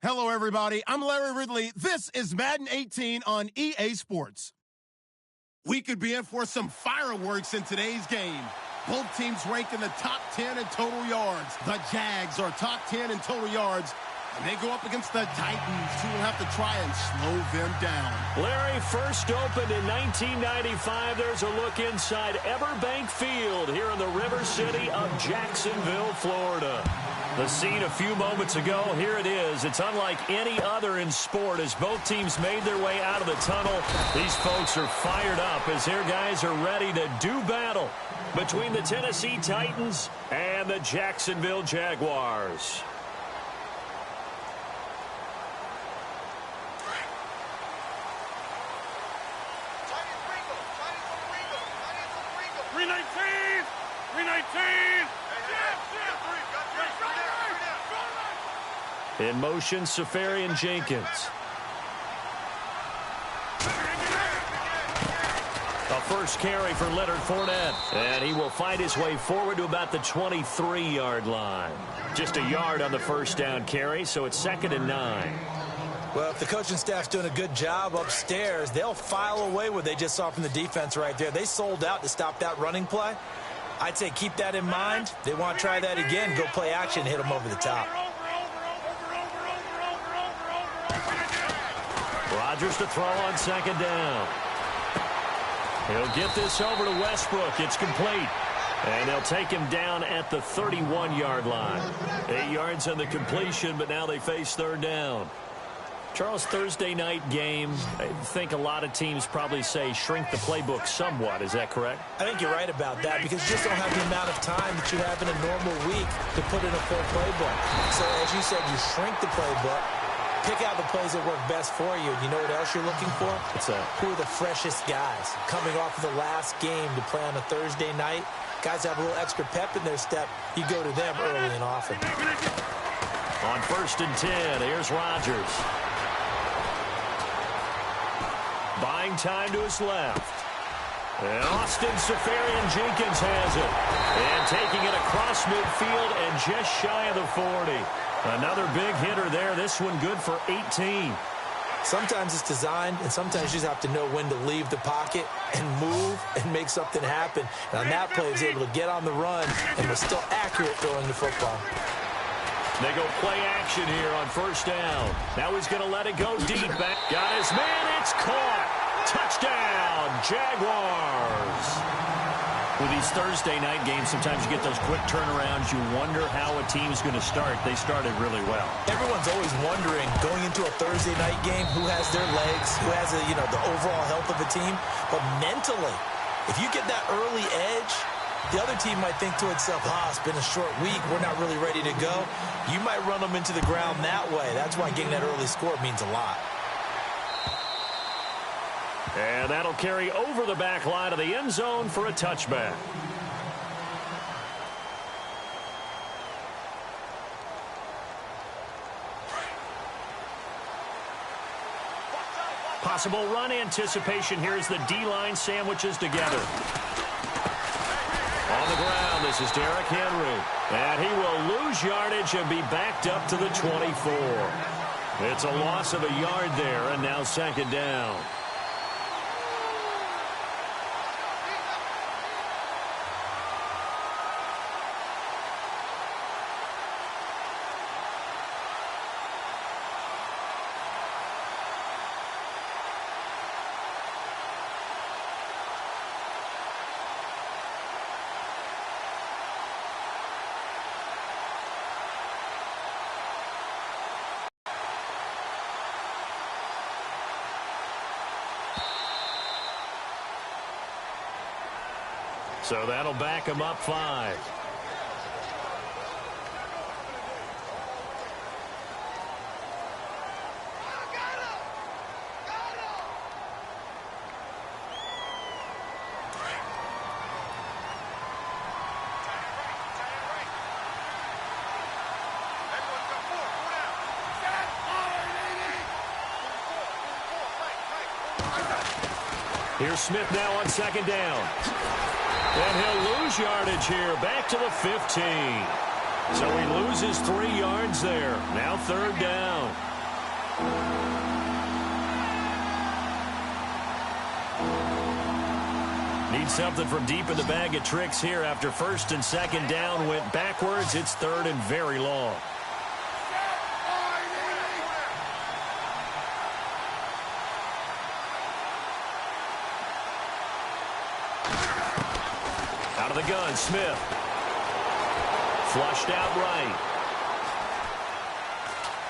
Hello, everybody. I'm Larry Ridley. This is Madden 18 on EA Sports. We could be in for some fireworks in today's game. Both teams rank in the top 10 in total yards. The Jags are top 10 in total yards, and they go up against the Titans, who will have to try and slow them down. Larry, first opened in 1995. There's a look inside Everbank Field here in the River City of Jacksonville, Florida. The scene a few moments ago, here it is. It's unlike any other in sport as both teams made their way out of the tunnel. These folks are fired up as their guys are ready to do battle between the Tennessee Titans and the Jacksonville Jaguars. In motion, Safarian Jenkins. A first carry for Leonard Fournette. And he will find his way forward to about the 23-yard line. Just a yard on the first down carry, so it's 2nd and 9. Well, if the coaching staff's doing a good job upstairs, they'll file away what they just saw from the defense right there. They sold out to stop that running play. I'd say keep that in mind. They want to try that again, go play action, hit them over the top. Rodgers to throw on 2nd down. He'll get this over to Westbrook. It's complete. And they'll take him down at the 31-yard line. 8 yards on the completion, but now they face 3rd down. Charles, Thursday night game, I think a lot of teams probably say shrink the playbook somewhat. Is that correct? I think you're right about that because you just don't have the amount of time that you have in a normal week to put in a full playbook. So, as you said, you shrink the playbook. Pick out the plays that work best for you. You know what else you're looking for? What's that? Who are the freshest guys coming off of the last game to play on a Thursday night? Guys have a little extra pep in their step. You go to them early and often. On 1st and 10, here's Rodgers. Buying time to his left. And Austin Safarian Jenkins has it. And taking it across midfield and just shy of the 40. Another big hitter there. This one good for 18. Sometimes it's designed, and sometimes you just have to know when to leave the pocket and move and make something happen. And on that play, he was able to get on the run and was still accurate throwing the football. They go play action here on 1st down. Now he's going to let it go deep. Back. Got his man. It's caught. Touchdown, Jaguars. With these Thursday night games, sometimes you get those quick turnarounds. You wonder how a team's going to start. They started really well. Everyone's always wondering, going into a Thursday night game, who has their legs, who has the overall health of the team. But mentally, if you get that early edge, the other team might think to itself, it's been a short week. We're not really ready to go. You might run them into the ground that way. That's why getting that early score means a lot. And that'll carry over the back line of the end zone for a touchback. Possible run anticipation here as the D-line sandwiches together. On the ground, this is Derrick Henry. And he will lose yardage and be backed up to the 24. It's a loss of a yard there, and now 2nd down. So that'll back him up 5. Here's Smith now on 2nd down. And he'll lose yardage here, back to the 15. So he loses 3 yards there. Now 3rd down. Need something from deep in the bag of tricks here after first and second down went backwards. It's third and very long. Out of the gun, Smith. Flushed out right.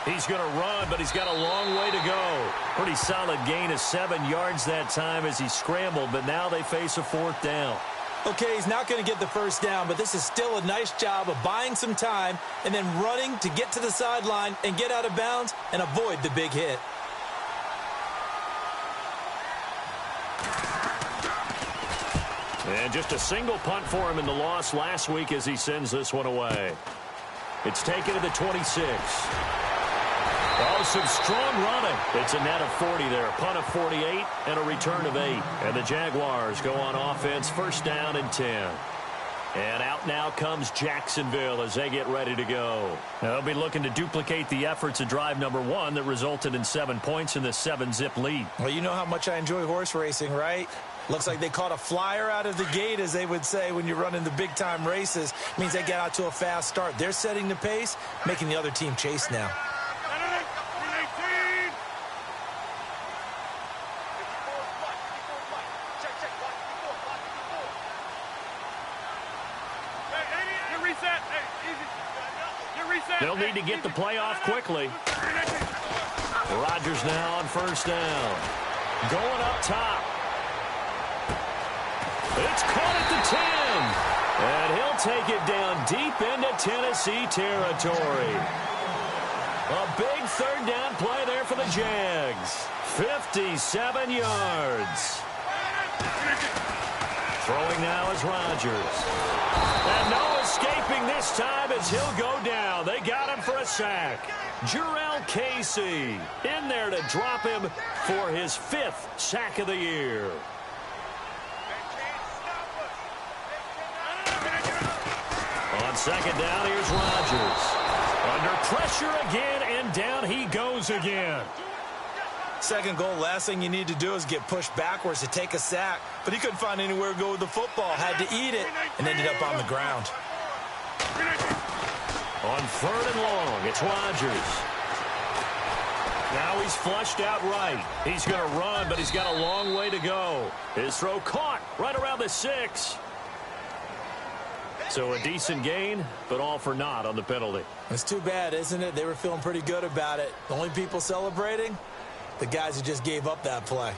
He's going to run, but he's got a long way to go. Pretty solid gain of 7 yards that time as he scrambled, but now they face a fourth down. Okay, he's not going to get the first down, but this is still a nice job of buying some time and then running to get to the sideline and get out of bounds and avoid the big hit. And just a single punt for him in the loss last week as he sends this one away. It's taken to the 26. Oh, some strong running. It's a net of 40 there. Punt of 48 and a return of 8. And the Jaguars go on offense, first down and 10. And out now comes Jacksonville as they get ready to go. They'll be looking to duplicate the efforts of drive number 1 that resulted in 7 points in the 7-zip lead. Well, you know how much I enjoy horse racing, right? Looks like they caught a flyer out of the gate, as they would say when you're running the big-time races. Means they get out to a fast start. They're setting the pace, making the other team chase now. They'll need to get the play off quickly. Rodgers now on first down. Going up top. It's caught at the 10. And he'll take it down deep into Tennessee territory. A big third down play there for the Jags. 57 yards. Throwing now is Rodgers. And no escaping this time as he'll go down. They got him for a sack. Jurrell Casey in there to drop him for his 5th sack of the year. On second down, here's Rodgers. Under pressure again, and down he goes again. Second goal, last thing you need to do is get pushed backwards to take a sack. But he couldn't find anywhere to go with the football. Had to eat it and ended up on the ground. On third and long, it's Rodgers. Now he's flushed out right. He's going to run, but he's got a long way to go. His throw caught right around the 6. So a decent gain, but all for naught on the penalty. It's too bad, isn't it? They were feeling pretty good about it. The only people celebrating? The guys who just gave up that play.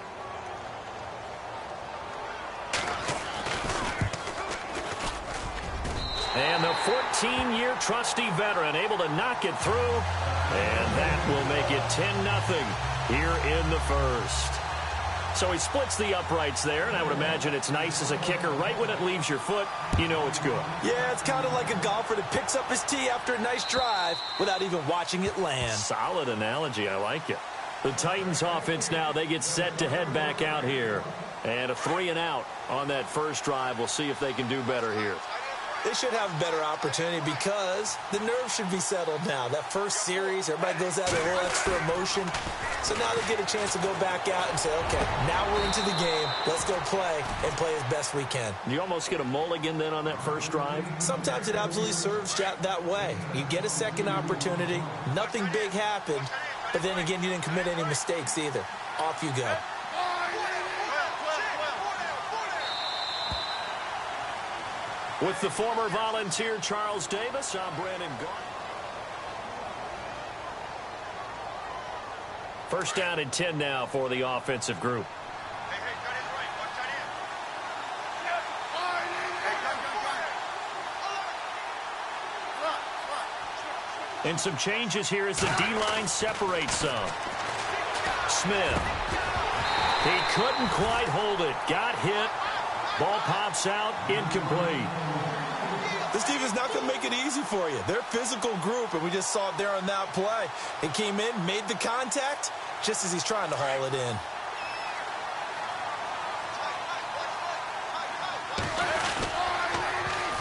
And the 14-year trusty veteran able to knock it through. And that will make it 10-0 here in the first. So he splits the uprights there, and I would imagine it's nice as a kicker. Right when it leaves your foot, you know it's good. Yeah, it's kind of like a golfer that picks up his tee after a nice drive without even watching it land. Solid analogy. I like it. The Titans offense now, they get set to head back out here. And a 3-and-out on that first drive. We'll see if they can do better here. They should have a better opportunity because the nerves should be settled now. That first series, everybody goes out a little extra emotion. So now they get a chance to go back out and say, okay, now we're into the game. Let's go play and play as best we can. You almost get a mulligan then on that first drive? Sometimes it absolutely serves that way. You get a second opportunity. Nothing big happened. But then again, you didn't commit any mistakes either. Off you go. With the former Volunteer Charles Davis, I'm Brandon Garner. First down and 10 now for the offensive group. And some changes here as the D-line separates some. Smith. He couldn't quite hold it. Got hit. Ball pops out. Incomplete. This defense is not going to make it easy for you. They're a physical group, and we just saw it there on that play. He came in, made the contact, just as he's trying to haul it in.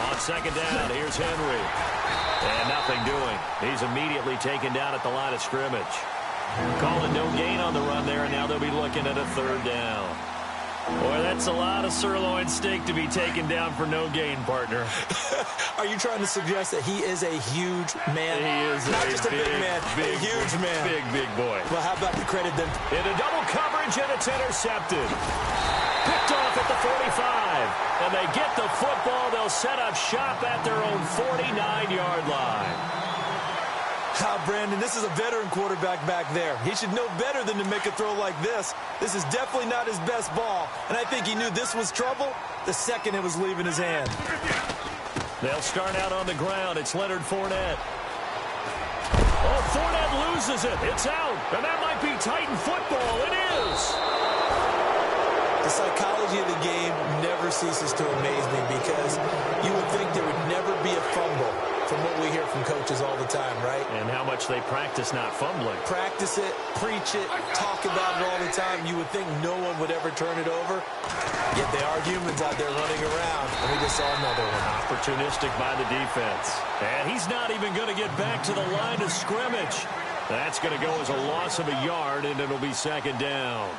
On second down, here's Henry. And nothing doing. He's immediately taken down at the line of scrimmage. Calling no gain on the run there, and now they'll be looking at a third down. Boy, that's a lot of sirloin steak to be taken down for no gain, partner. Are you trying to suggest that he is a huge man? He is not just a big man, a huge man. Big boy. Well, how about the credit then? Into double coverage, and it's intercepted. Picked off at the 45. And they get the football. They'll set up shop at their own 49-yard line. Brandon, this is a veteran quarterback back there. He should know better than to make a throw like this. This is definitely not his best ball, and I think he knew this was trouble the second it was leaving his hand. They'll start out on the ground. It's Leonard Fournette. Oh, Fournette loses it. It's out, and that might be Titan football. It is. The psychology of the game never ceases to amaze me because you would think there would never be a fumble from what we hear from coaches all the time, right? And how much they practice not fumbling. Practice it, preach it, talk about it all the time. You would think no one would ever turn it over. Yet they are humans out there running around. And we just saw another one. Opportunistic by the defense. And he's not even going to get back to the line of scrimmage. That's going to go as a loss of a yard, and it'll be second down.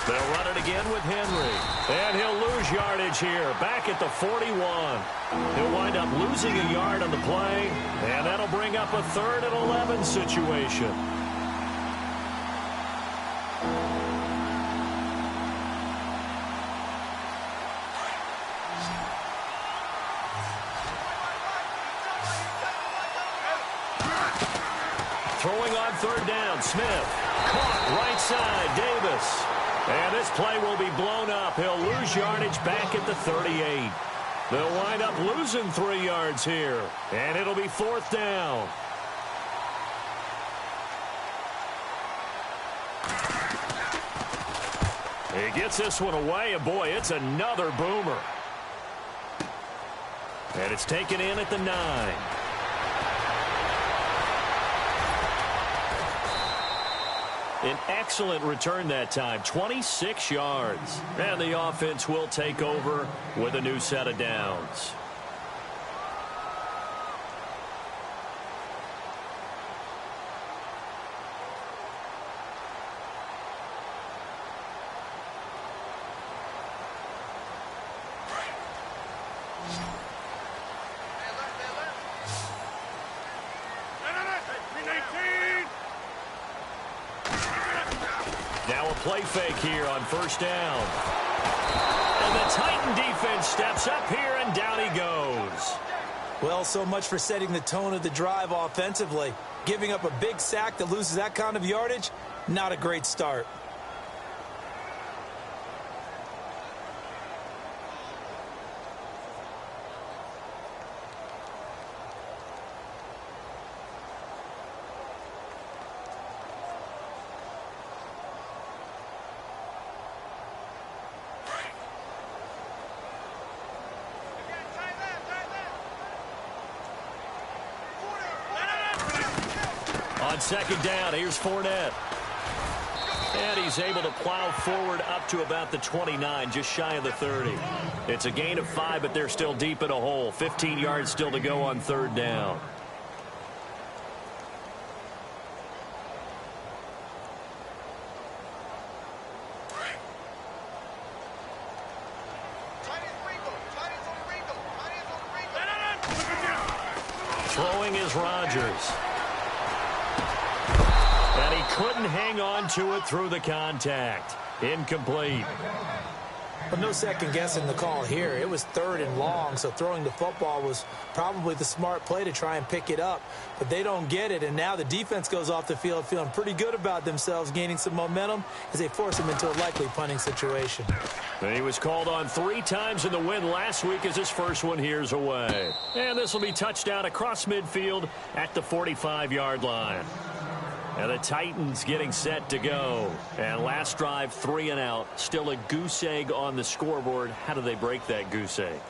They'll run it again with Henry. And he'll lose yardage here, back at the 41. He'll wind up losing a yard on the play, and that'll bring up a 3rd and 11 situation. Throwing on 3rd down, Smith. Caught right side, Davis. And this play will be blown up. He'll lose yardage back at the 38. They'll wind up losing 3 yards here. And it'll be 4th down. He gets this one away, and boy, it's another boomer. And it's taken in at the 9. An excellent return that time, 26 yards. And the offense will take over with a new set of downs. Play fake here on 1st down. And the Titan defense steps up here, and down he goes. Well, so much for setting the tone of the drive offensively. Giving up a big sack that loses that kind of yardage, not a great start. On 2nd down, here's Fournette. And he's able to plow forward up to about the 29, just shy of the 30. It's a gain of 5, but they're still deep in a hole. 15 yards still to go on 3rd down. Throwing is Rodgers. And he couldn't hang on to it through the contact. Incomplete. But no second guessing the call here. It was 3rd and long, so throwing the football was probably the smart play to try and pick it up. But they don't get it, and now the defense goes off the field feeling pretty good about themselves, gaining some momentum as they force them into a likely punting situation. And he was called on 3 times in the win last week as his first one here's away. And this will be touchdown across midfield at the 45-yard line. And the Titans getting set to go. And last drive, 3 and out. Still a goose egg on the scoreboard. How do they break that goose egg?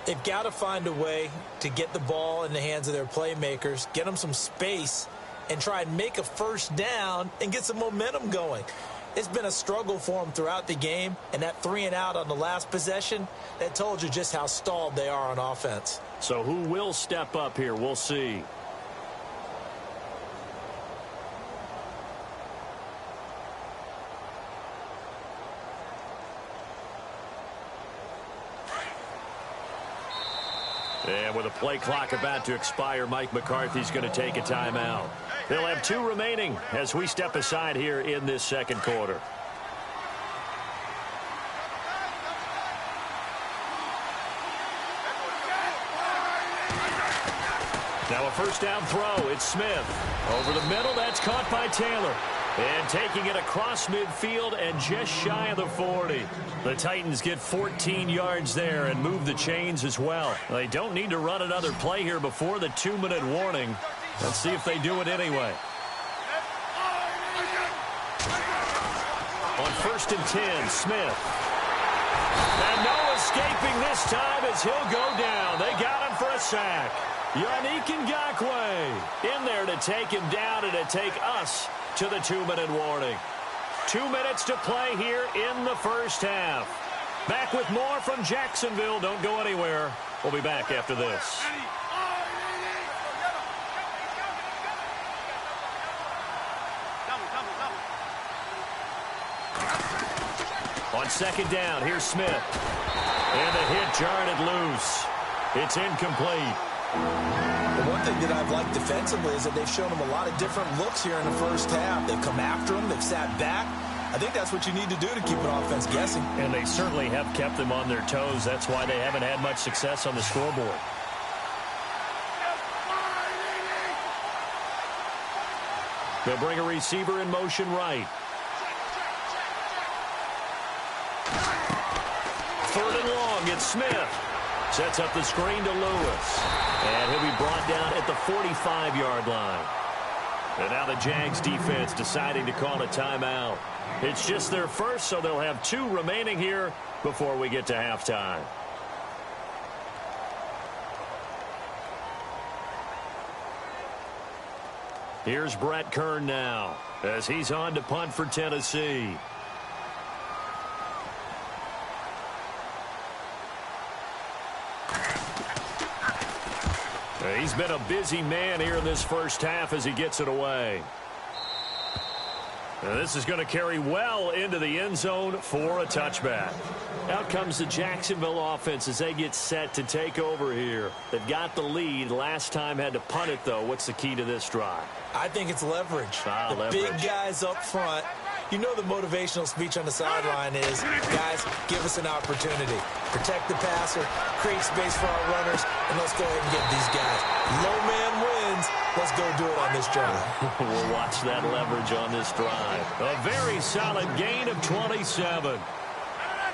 They've got to find a way to get the ball in the hands of their playmakers, get them some space, and try and make a 1st down and get some momentum going. It's been a struggle for them throughout the game, and that 3-and-out on the last possession, that told you just how stalled they are on offense. So who will step up here? We'll see. And with a play clock about to expire, Mike McCarthy's going to take a timeout. They'll have 2 remaining as we step aside here in this second quarter. Now a first down throw. It's Smith. Over the middle, that's caught by Taylor. And taking it across midfield and just shy of the 40. The Titans get 14 yards there and move the chains as well. They don't need to run another play here before the 2-minute warning. Let's see if they do it anyway. On 1st and 10, Smith. And no escaping this time as he'll go down. They got him for a sack. Yannick Ngakoue in there to take him down and to take us to the 2-minute warning. 2 minutes to play here in the first half. Back with more from Jacksonville. Don't go anywhere. We'll be back after this. On 2nd down, here's Smith. And the hit jarred it loose. It's incomplete. The one thing that I've liked defensively is that they've shown them a lot of different looks here in the first half. They've come after them. They've sat back. I think that's what you need to do to keep an offense guessing. And they certainly have kept them on their toes. That's why they haven't had much success on the scoreboard. They'll bring a receiver in motion right. 3rd and long. It's Smith. Sets up the screen to Lewis. And he'll be brought down at the 45-yard line. And now the Jags defense deciding to call a timeout. It's just their first, so they'll have 2 remaining here before we get to halftime. Here's Brett Kern now as he's on to punt for Tennessee. He's been a busy man here in this first half as he gets it away. Now this is going to carry well into the end zone for a touchback. Out comes the Jacksonville offense as they get set to take over here. They've got the lead. Last time had to punt it, though. What's the key to this drive? I think it's leverage. Leverage. Big guys up front. You know the motivational speech on the sideline is, guys, give us an opportunity. Protect the passer, create space for our runners, and let's go ahead and get these guys. Low man wins. Let's go do it on this drive. We'll watch that leverage on this drive. A very solid gain of 27.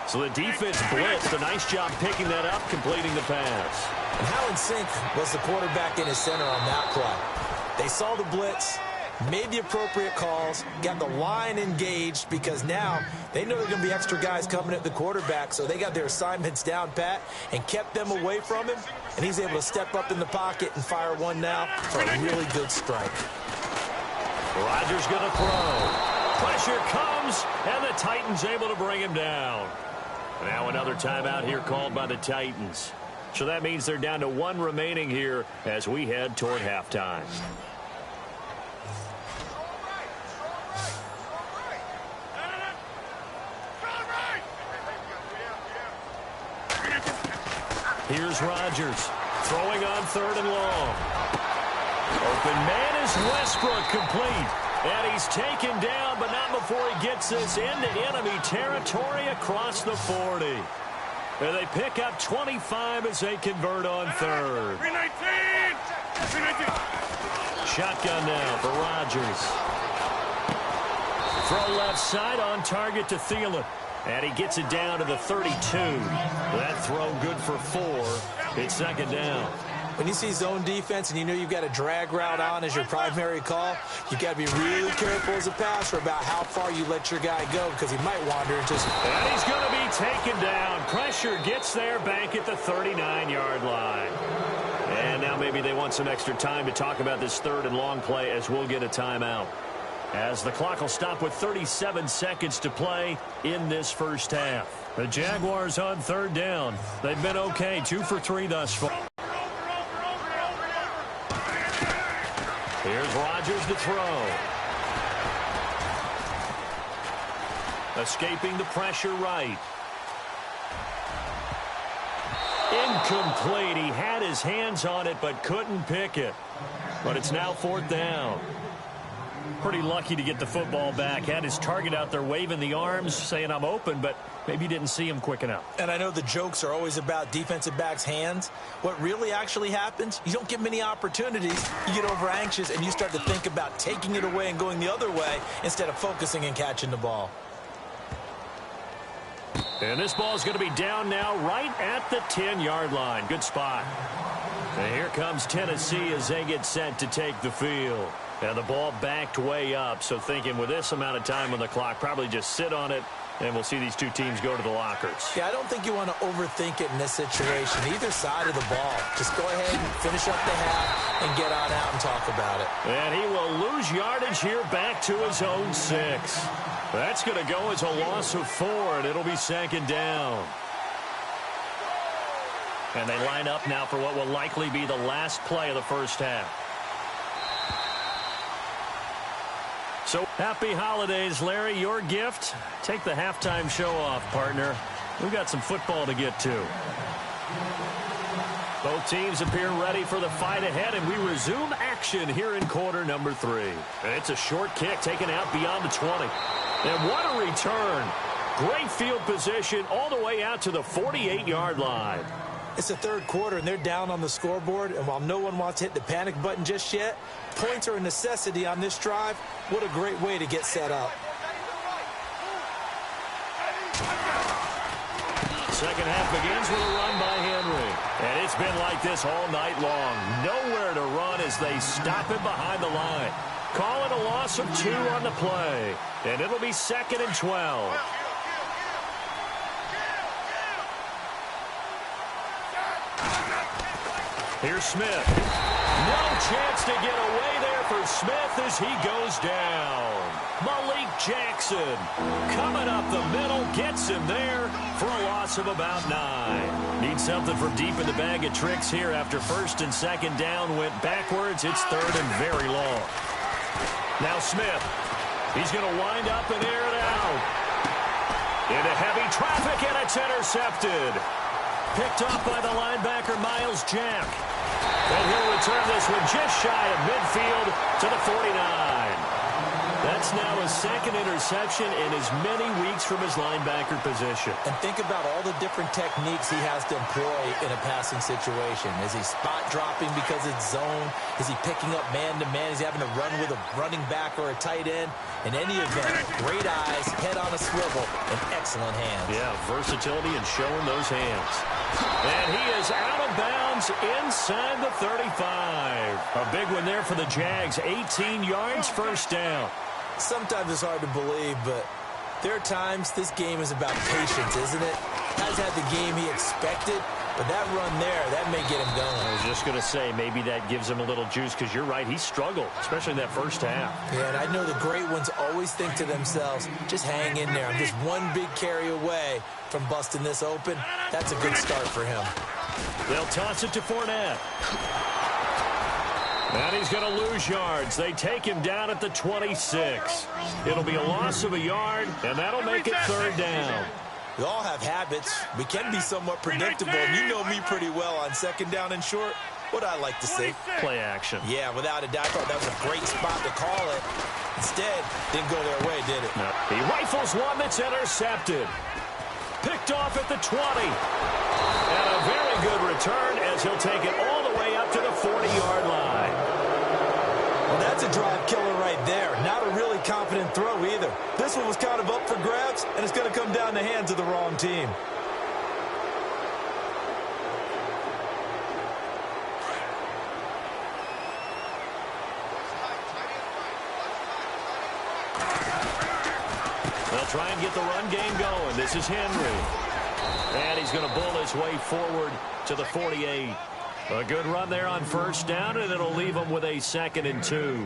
So the defense blitzed. A nice job picking that up, completing the pass. And how in sync was the quarterback in his center on that play? They saw the blitz, made the appropriate calls, got the line engaged because now they know there are going to be extra guys coming at the quarterback, so they got their assignments down pat and kept them away from him, and he's able to step up in the pocket and fire one now for a really good strike. Rodgers going to throw. Pressure comes, and the Titans able to bring him down. Now another timeout here called by the Titans. So that means they're down to 1 remaining here as we head toward halftime. Here's Rodgers throwing on 3rd and long. Open man is Westbrook, complete. And he's taken down, but not before he gets this into enemy territory across the 40. And they pick up 25 as they convert on 3rd. 319. Shotgun now for Rodgers. Throw left side on target to Thielen. And he gets it down to the 32. That throw good for 4. It's 2nd down. When you see zone defense and you know you've got a drag route on as your primary call, you've got to be really careful as a passer about how far you let your guy go because he might wander and just... And he's going to be taken down. Pressure gets there back at the 39-yard line. And now maybe they want some extra time to talk about this 3rd and long play as we'll get a timeout. as the clock will stop with 37 seconds to play in this first half. The Jaguars on third down. They've been okay, 2 for 3 thus far. Here's Rodgers to throw. Escaping the pressure right. Incomplete. He had his hands on it but couldn't pick it. But it's now 4th down. Pretty lucky to get the football back. Had his target out there waving the arms, saying I'm open, but maybe didn't see him quick enough. And I know the jokes are always about defensive backs' hands. What really actually happens, you don't get many opportunities. You get over anxious and you start to think about taking it away and going the other way instead of focusing and catching the ball. And this ball is going to be down now right at the 10-yard line. Good spot. And here comes Tennessee as they get set to take the field. And the ball backed way up, so thinking with this amount of time on the clock, probably just sit on it, and we'll see these two teams go to the lockers. Yeah, I don't think you want to overthink it in this situation, either side of the ball. Just go ahead and finish up the half and get on out and talk about it. And he will lose yardage here back to his own 6. That's going to go as a loss of 4, and it'll be 2nd down. And they line up now for what will likely be the last play of the first half. So happy holidays, Larry. Your gift? Take the halftime show off, partner. We've got some football to get to. Both teams appear ready for the fight ahead, and we resume action here in quarter number 3. And it's a short kick taken out beyond the 20. And what a return. Great field position all the way out to the 48-yard line. It's the third quarter, and they're down on the scoreboard. And while no one wants to hit the panic button just yet, points are a necessity on this drive. What a great way to get set up. Second half begins with a run by Henry. And it's been like this all night long. Nowhere to run as they stop him behind the line. Call it a loss of 2 on the play. And it'll be 2nd and 12. Here's Smith. No chance to get away there for Smith as he goes down. Malik Jackson coming up the middle, gets him there for a loss of about 9. Need something from deep in the bag of tricks here after 1st and 2nd down went backwards. It's 3rd and very long. Now Smith. He's going to wind up and air it out. Into heavy traffic, and it's intercepted. Picked off by the linebacker, Miles Jack. And he'll return this one just shy of midfield to the 49. That's now his 2nd interception in as many weeks from his linebacker position. And think about all the different techniques he has to employ in a passing situation. Is he spot dropping because it's zone? Is he picking up man-to-man? Is he having to run with a running back or a tight end? In any event, great eyes, head on a swivel, and excellent hands. Yeah, versatility and showing those hands. And he is out of bounds inside the 35. A big one there for the Jags. 18 yards, 1st down. Sometimes it's hard to believe, but there are times this game is about patience, isn't it? Hasn't had the game he expected, but that run there, that may get him going. I was just going to say, maybe that gives him a little juice, because you're right, he struggled, especially in that first half. Yeah, and I know the great ones always think to themselves, just hang in there. I'm just one big carry away from busting this open. That's a good start for him. They'll toss it to Fournette. And he's going to lose yards. They take him down at the 26. It'll be a loss of a yard, and that'll make it 3rd down. We all have habits. We can be somewhat predictable, and you know me pretty well on 2nd down and short. What I like to see. Play action. Yeah, without a doubt. I thought that was a great spot to call it. Instead, didn't go their way, did it? No. He rifles one that's intercepted. Picked off at the 20. And a very good return as he'll take it all the way up to the 40-yard line. Well, that's a drive killer right there. Not a really confident throw either. This one was kind of up for grabs, and it's going to come down the hands of the wrong team. They'll try and get the run game going. This is Henry. And he's going to bull his way forward to the 48. A good run there on 1st down, and it'll leave him with a 2nd and 2.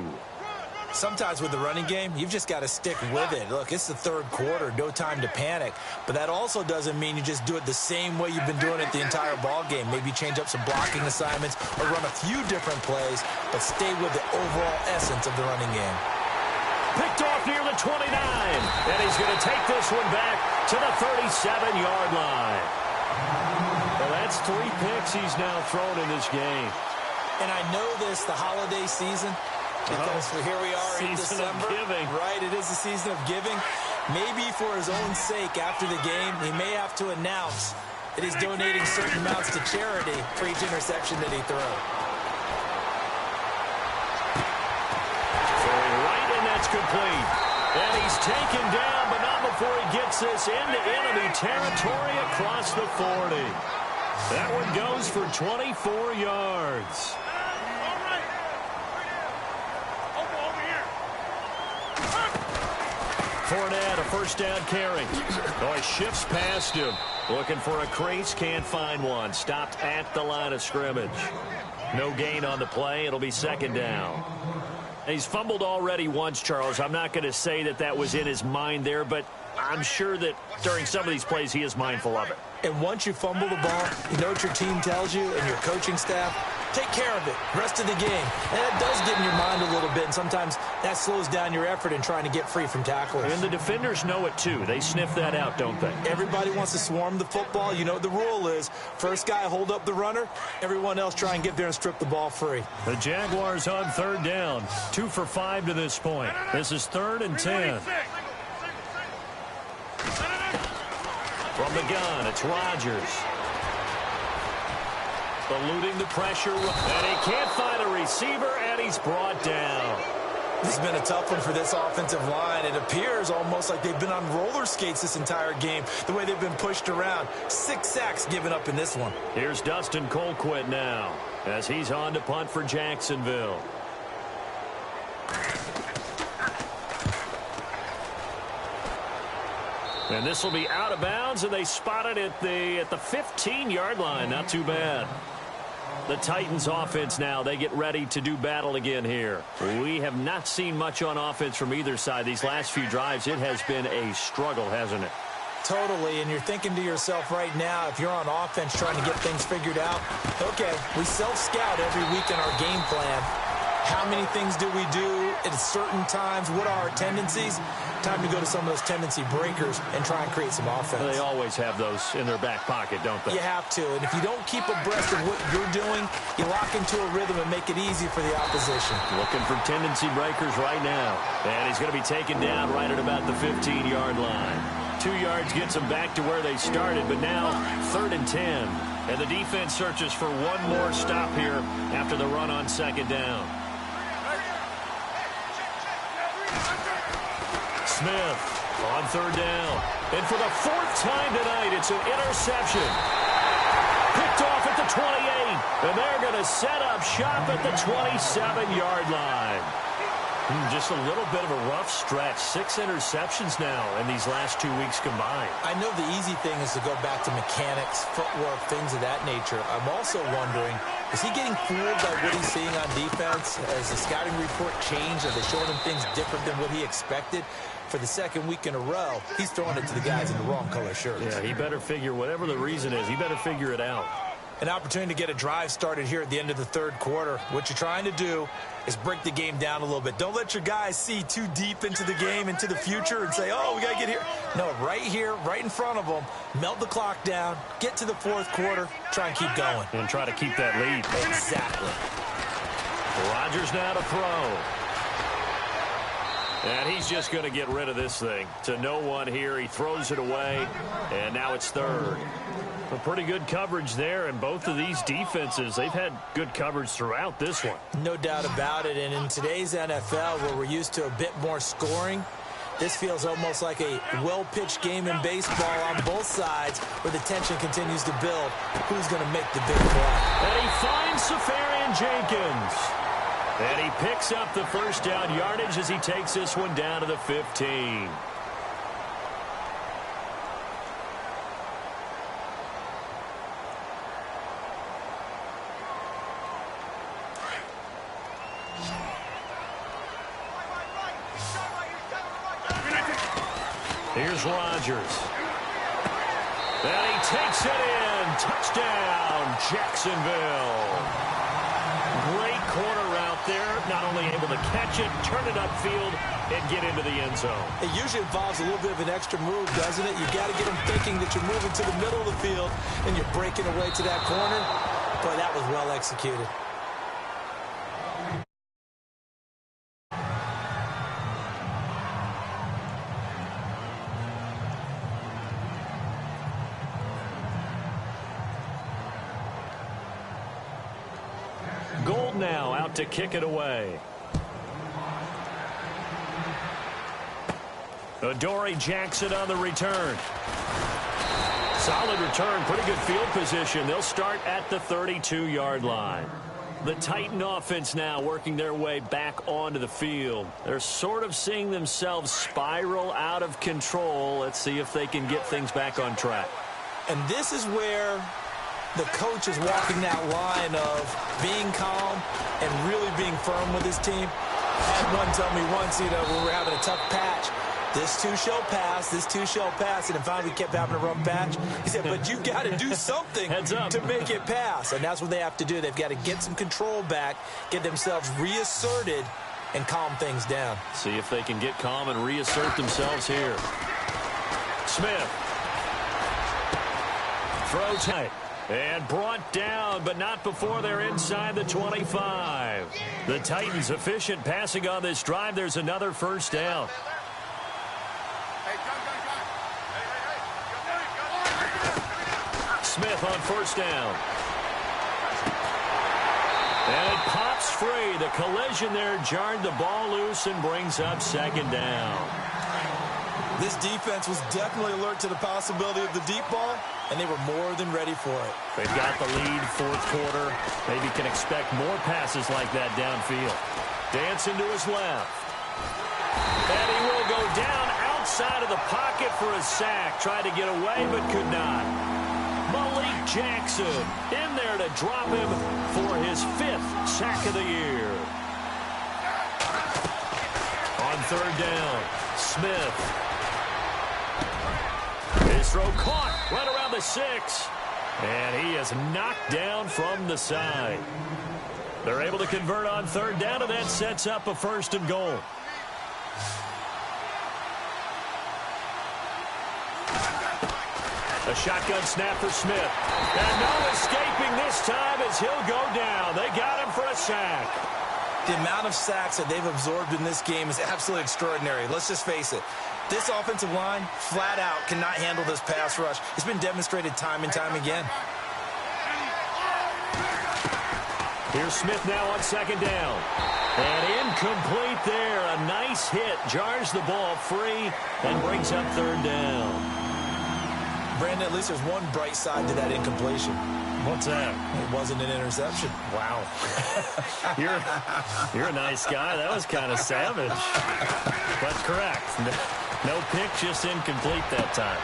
Sometimes with the running game, you've just got to stick with it. Look, it's the third quarter, no time to panic. But that also doesn't mean you just do it the same way you've been doing it the entire ball game. Maybe change up some blocking assignments or run a few different plays, but stay with the overall essence of the running game. Picked off near the 29, and he's going to take this one back to the 37-yard line. Well, that's 3 picks he's now thrown in this game. And I know this, the holiday season, because here we are in December. Season of giving. Right, it is the season of giving. Maybe for his own sake after the game, he may have to announce that he's donating certain amounts to charity for each interception that he throws. Throwing right, and that's complete. And he's taken down, but not before he gets this into enemy territory across the 40. That one goes for 24 yards. Fournette, a first down carry. Oh, he shifts past him. Looking for a crease, can't find one. Stopped at the line of scrimmage. No gain on the play. It'll be second down. He's fumbled already once, Charles. I'm not going to say that that was in his mind there, but I'm sure that during some of these plays he is mindful of it. And once you fumble the ball, you know what your team tells you and your coaching staff? Take care of it. Rest of the game. And that does get in your mind a little bit, and sometimes that slows down your effort in trying to get free from tacklers. And the defenders know it, too. They sniff that out, don't they? Everybody wants to swarm the football. You know what the rule is. First guy hold up the runner. Everyone else try and get there and strip the ball free. The Jaguars on third down. 2 for 5 to this point. This is 3rd and 10. From the gun, it's Rodgers. Eluding the pressure, and he can't find a receiver, and he's brought down. This has been a tough one for this offensive line. It appears almost like they've been on roller skates this entire game, the way they've been pushed around. 6 sacks given up in this one. Here's Dustin Colquitt now, as he's on to punt for Jacksonville. And this will be out of bounds, and they spot it at the 15-yard line. Not too bad. The Titans offense now, they get ready to do battle again here. We have not seen much on offense from either side. These last few drives, it has been a struggle, hasn't it? Totally, and you're thinking to yourself right now, if you're on offense trying to get things figured out, okay, we self-scout every week in our game plan. How many things do we do at certain times? What are our tendencies? Time to go to some of those tendency breakers and try and create some offense. They always have those in their back pocket, don't they? You have to. And if you don't keep abreast of what you're doing, you lock into a rhythm and make it easy for the opposition. Looking for tendency breakers right now. And he's going to be taken down right at about the 15-yard line. 2 yards gets them back to where they started, but now 3rd and 10. And the defense searches for one more stop here after the run on second down. Smith on 3rd down. And for the 4th time tonight, it's an interception. Picked off at the 28. And they're going to set up shop at the 27-yard line. Just a little bit of a rough stretch. 6 interceptions now in these last 2 weeks combined. I know the easy thing is to go back to mechanics, footwork, things of that nature. I'm also wondering, is he getting fooled by what he's seeing on defense? Has the scouting report changed? Are they showing him things different than what he expected? For the 2nd week in a row, he's throwing it to the guys in the wrong color shirts. Yeah, he better figure, whatever the reason is, he better figure it out. An opportunity to get a drive started here at the end of the 3rd quarter. What you're trying to do is break the game down a little bit. Don't let your guys see too deep into the game, into the future, and say, oh, we got to get here. No, right here, right in front of them, melt the clock down, get to the 4th quarter, try and keep going. And try to keep that lead. Exactly. Rodgers now to throw. And he's just going to get rid of this thing to no one here. He throws it away, and now it's 3rd. A pretty good coverage there, and both of these defenses, they've had good coverage throughout this one. No doubt about it, and in today's NFL, where we're used to a bit more scoring, this feels almost like a well-pitched game in baseball on both sides, where the tension continues to build. Who's going to make the big play? And he finds Safarian Jenkins. And he picks up the first down yardage as he takes this one down to the 15. Here's Rodgers. And he takes it in. Touchdown, Jacksonville. Great corner route there. Not only able to catch it, turn it upfield, and get into the end zone. It usually involves a little bit of an extra move, doesn't it? You got to get them thinking that you're moving to the middle of the field and you're breaking away to that corner. Boy, that was well executed. Gold now out to kick it away. Adoree Jackson on the return. Solid return, pretty good field position. They'll start at the 32-yard line. The Titan offense now working their way back onto the field. They're sort of seeing themselves spiral out of control. Let's see if they can get things back on track. And this is where the coach is walking that line of being calm and really being firm with his team. I had one tell me once, when we were having a tough patch, this too shall pass, this too shall pass. And finally we kept having a rough patch. He said, but you've got to do something to make it pass. And that's what they have to do. They've got to get some control back, get themselves reasserted, and calm things down. See if they can get calm and reassert themselves here. Smith. Throw tight. And brought down, but not before they're inside the 25. The Titans efficient passing on this drive. There's another first down. Smith on first down. And it pops free. The collision there jarred the ball loose and brings up second down. This defense was definitely alert to the possibility of the deep ball, and they were more than ready for it. They've got the lead, fourth quarter. Maybe can expect more passes like that downfield. Dancing to his left. And he will go down outside of the pocket for a sack. Tried to get away, but could not. Malik Jackson in there to drop him for his 5th sack of the year. On third down, Smith. His throw caught right around the 6. And he is knocked down from the side. They're able to convert on third down, and that sets up a 1st and goal. A shotgun snap for Smith. And no escaping this time as he'll go down. They got him for a sack. The amount of sacks that they've absorbed in this game is absolutely extraordinary. Let's just face it. This offensive line, flat out, cannot handle this pass rush. It's been demonstrated time and time again. Here's Smith now on second down. And incomplete there. A nice hit. Jars the ball free and brings up third down. Brandon, at least there's one bright side to that incompletion. What's that? It wasn't an interception. Wow. You're a nice guy. That was kind of savage. But correct. No pick, just incomplete that time.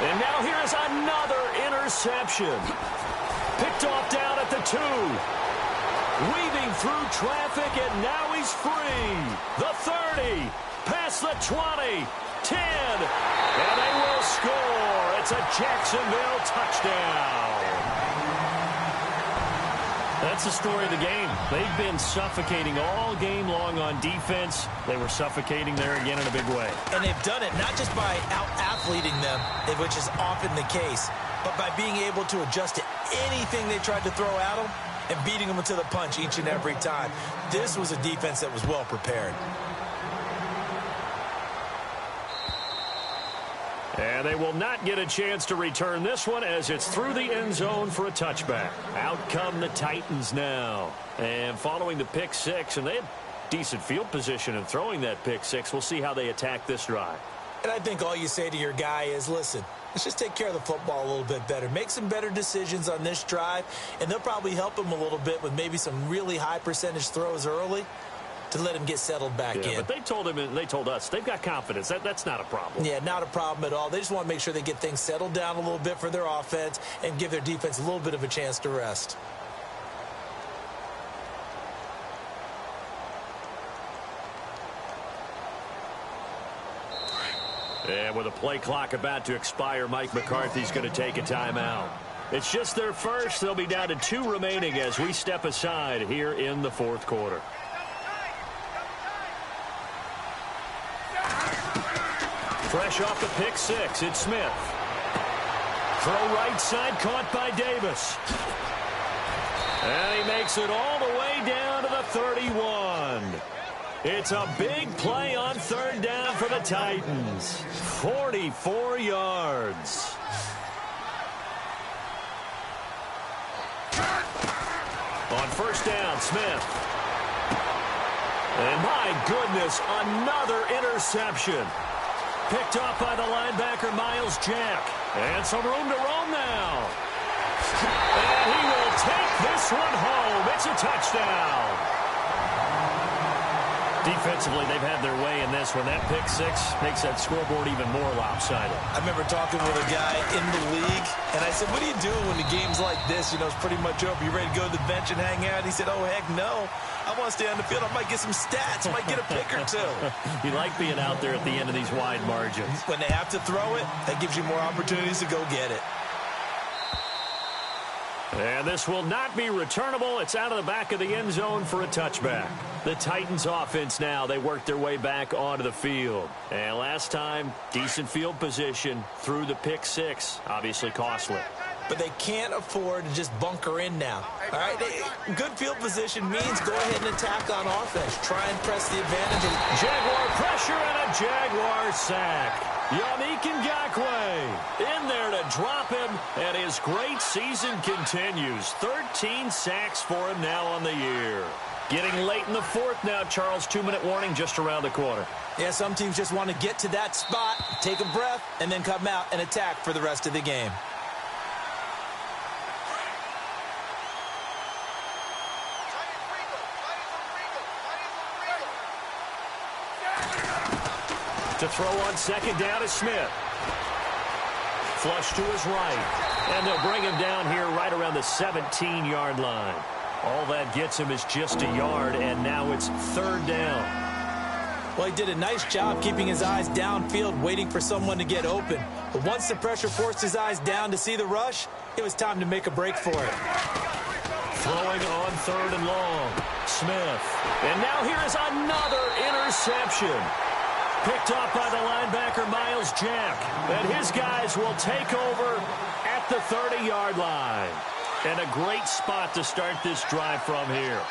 And now here's another interception. Picked off down at the 2. Weaving through traffic, and now he's free. The 30, past the 20, 10, and they will score. It's a Jacksonville touchdown. That's the story of the game. They've been suffocating all game long on defense. They were suffocating there again in a big way. And they've done it not just by out-athleting them, which is often the case, but by being able to adjust to anything they tried to throw at them and beating them to the punch each and every time. This was a defense that was well prepared. And they will not get a chance to return this one as it's through the end zone for a touchback. Out come the Titans now. And following the pick 6, and they had decent field position in throwing that pick 6. We'll see how they attack this drive. And I think all you say to your guy is, listen, let's just take care of the football a little bit better. Make some better decisions on this drive, and they'll probably help him a little bit with maybe some really high percentage throws early to let him get settled back in. But they told him and they told us they've got confidence. That's not a problem. Yeah, not a problem at all. They just want to make sure they get things settled down a little bit for their offense and give their defense a little bit of a chance to rest. And with a play clock about to expire, Mike McCarthy's going to take a timeout. It's just their first. They'll be down to 2 remaining as we step aside here in the fourth quarter. Fresh off the pick 6, it's Smith. Throw right side, caught by Davis. And he makes it all the way down to the 31. It's a big play on 3rd down for the Titans. 44 yards. On 1st down, Smith. And my goodness, another interception. Picked off by the linebacker, Miles Jack. And some room to roam now. And he will take this one home. It's a touchdown. Defensively, they've had their way in this one. That pick 6 makes that scoreboard even more lopsided. I remember talking with a guy in the league, and I said, what do you do when the game's like this? You know, it's pretty much over. You ready to go to the bench and hang out? He said, oh, heck no. I want to stay on the field. I might get some stats. I might get a pick or 2. You like being out there at the end of these wide margins. When they have to throw it, that gives you more opportunities to go get it. And this will not be returnable. It's out of the back of the end zone for a touchback. The Titans offense now, they work their way back onto the field. And last time, decent field position through the pick 6. Obviously costly. But they can't afford to just bunker in now. All right, good field position means go ahead and attack on offense. Try and press the advantage. Jaguar pressure and a Jaguar sack. Yannick Ngakoue in there to drop him, and his great season continues. 13 sacks for him now on the year. Getting late in the 4th now, Charles. 2-minute warning just around the corner. Yeah, some teams just want to get to that spot, take a breath, and then come out and attack for the rest of the game. To throw on 2nd down is Smith. Flush to his right. And they'll bring him down here right around the 17-yard line. All that gets him is just a yard, and now it's 3rd down. Well, he did a nice job keeping his eyes downfield, waiting for someone to get open. But once the pressure forced his eyes down to see the rush, it was time to make a break for it. Throwing on 3rd and long. Smith. And now here is another interception. Picked off by the linebacker, Miles Jack. And his guys will take over at the 30-yard line. And a great spot to start this drive from here.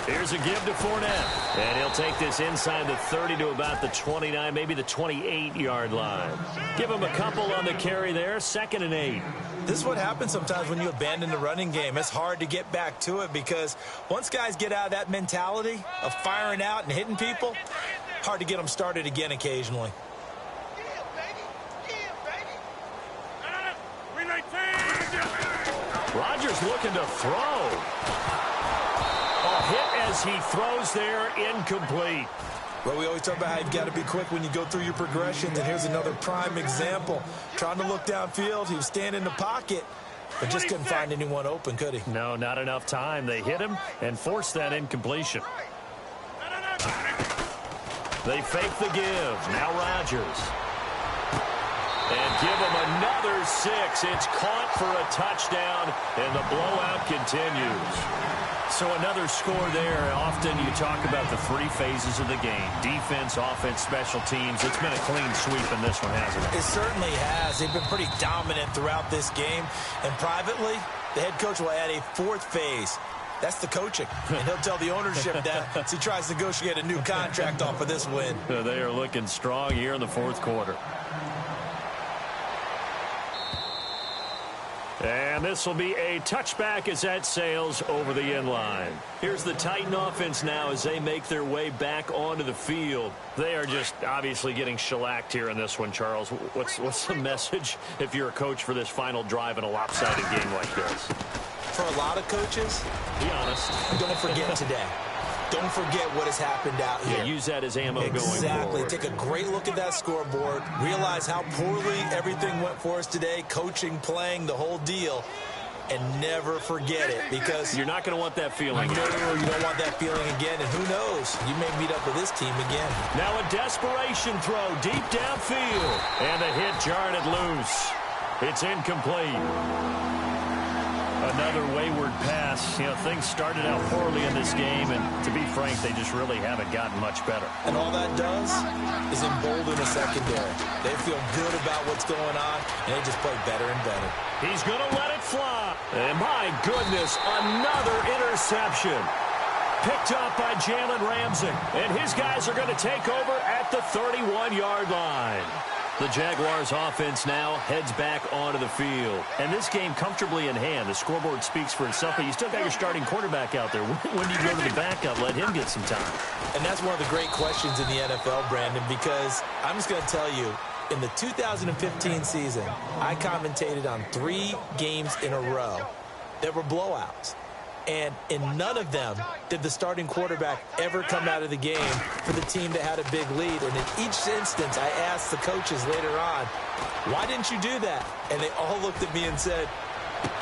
Here's a give to Fournette. And he'll take this inside the 30 to about the 29, maybe the 28-yard line. Give him a couple on the carry there. 2nd and 8. This is what happens sometimes when you abandon the running game. It's hard to get back to it because once guys get out of that mentality of firing out and hitting people, hard to get them started again occasionally. Rodgers looking to throw. A hit as he throws there, incomplete. Well, we always talk about how you've got to be quick when you go through your progressions, and here's another prime example. Trying to look downfield, he was standing in the pocket, but just couldn't find anyone open, could he? No, not enough time. They hit him and forced that incompletion. They fake the give. Now Rodgers. And give him another 6. It's caught for a touchdown, and the blowout continues. So another score there. Often you talk about the 3 phases of the game. Defense, offense, special teams. It's been a clean sweep in this one, hasn't it? It certainly has. They've been pretty dominant throughout this game. And privately, the head coach will add a 4th phase. That's the coaching. And he'll tell the ownership that as he tries to negotiate a new contract off of this win. They are looking strong here in the 4th quarter. And this will be a touchback as that sails over the end line. Here's the Titan offense now as they make their way back onto the field. They are just obviously getting shellacked here in this one, Charles. What's the message if you're a coach for this final drive in a lopsided game like this? For a lot of coaches, be honest, don't forget today. Don't forget what has happened out here. Yeah, use that as ammo going forward. Exactly. Take a great look at that scoreboard. Realize how poorly everything went for us today. Coaching, playing, the whole deal. and never forget it, because you're not going to want that feeling. No, you don't want that feeling again, and who knows? You may meet up with this team again. Now a desperation throw deep downfield, and the hit jarred it loose. It's incomplete. Another wayward pass. Things started out poorly in this game, and to be frank, they just really haven't gotten much better. And all that does is embolden the secondary. They feel good about what's going on, and they just play better and better. He's going to let it fly. And my goodness, another interception. Picked up by Jalen Ramsey. And his guys are going to take over at the 31-yard line. The Jaguars offense now heads back onto the field. And this game comfortably in hand. The scoreboard speaks for itself, but you still got your starting quarterback out there. When do you go to the backup? Let him get some time. And that's one of the great questions in the NFL, Brandon, because I'm just going to tell you, in the 2015 season, I commentated on 3 games in a row that were blowouts. And in none of them did the starting quarterback ever come out of the game for the team that had a big lead. And in each instance, I asked the coaches later on, why didn't you do that? And they all looked at me and said,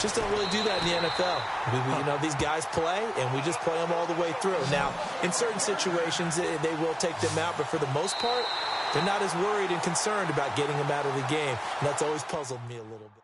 just don't really do that in the NFL. These guys play, and we just play them all the way through. Now, in certain situations, they will take them out, but for the most part, they're not as worried and concerned about getting them out of the game. And that's always puzzled me a little bit.